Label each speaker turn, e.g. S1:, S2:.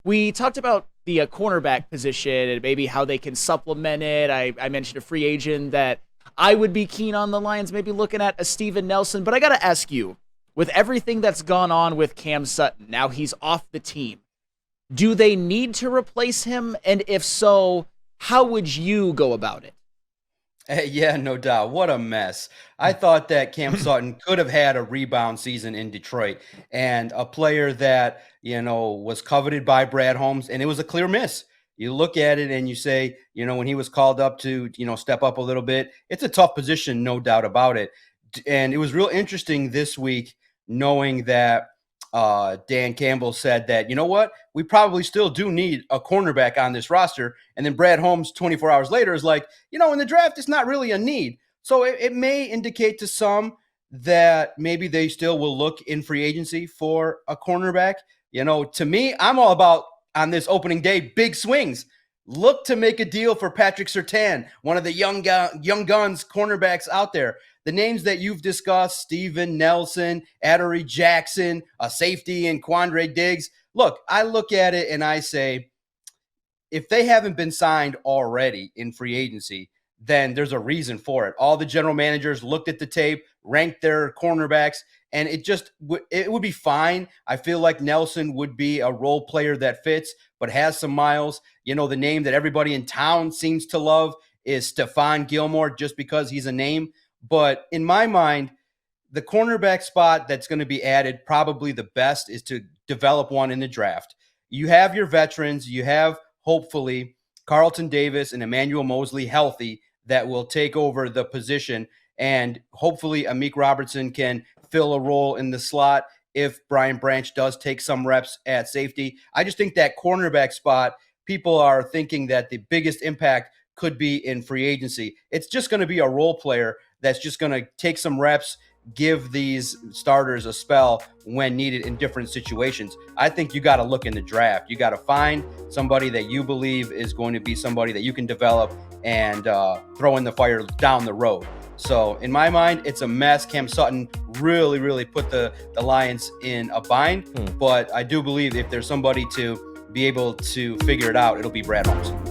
S1: We talked about the cornerback position and maybe how they can supplement it. I mentioned a free agent that I would be keen on the Lions maybe looking at, a Steven Nelson. But I got to ask you, with everything that's gone on with Cam Sutton, now he's off the team, do they need to replace him? And if so, how would you go about it?
S2: Yeah, no doubt. What a mess. I thought that Cam Sutton could have had a rebound season in Detroit, and a player that, was coveted by Brad Holmes, and it was a clear miss. You look at it and you say, when he was called up to, step up a little bit, it's a tough position, no doubt about it. And it was real interesting this week knowing that Dan Campbell said that, you know what, we probably still do need a cornerback on this roster. And then Brad Holmes 24 hours later is like, in the draft, it's not really a need. So it may indicate to some that maybe they still will look in free agency for a cornerback. To me, I'm all about, on this opening day, big swings. Look to make a deal for Patrick Surtain, one of the young guns cornerbacks out there. The names that you've discussed, Steven Nelson, Adoree Jackson, a safety, and Quandre Diggs. Look, I look at it and I say, if they haven't been signed already in free agency, then there's a reason for it. All the general managers looked at the tape, ranked their cornerbacks, and it would be fine. I feel like Nelson would be a role player that fits, but has some miles. The name that everybody in town seems to love is Stephon Gilmore, just because he's a name. But in my mind, the cornerback spot that's going to be added, probably the best, is to develop one in the draft. You have your veterans. You have, hopefully, Carlton Davis and Emmanuel Mosley healthy that will take over the position. And hopefully Amik Robertson can fill a role in the slot if Brian Branch does take some reps at safety. I just think that cornerback spot, people are thinking that the biggest impact could be in free agency. It's just going to be a role player that's just going to take some reps, give these starters a spell when needed in different situations. I think you got to look in the draft. You got to find somebody that you believe is going to be somebody that you can develop and throw in the fire down the road. So in my mind, it's a mess. Cam Sutton really, really put the Lions in a bind. But I do believe if there's somebody to be able to figure it out, it'll be Brad Holmes.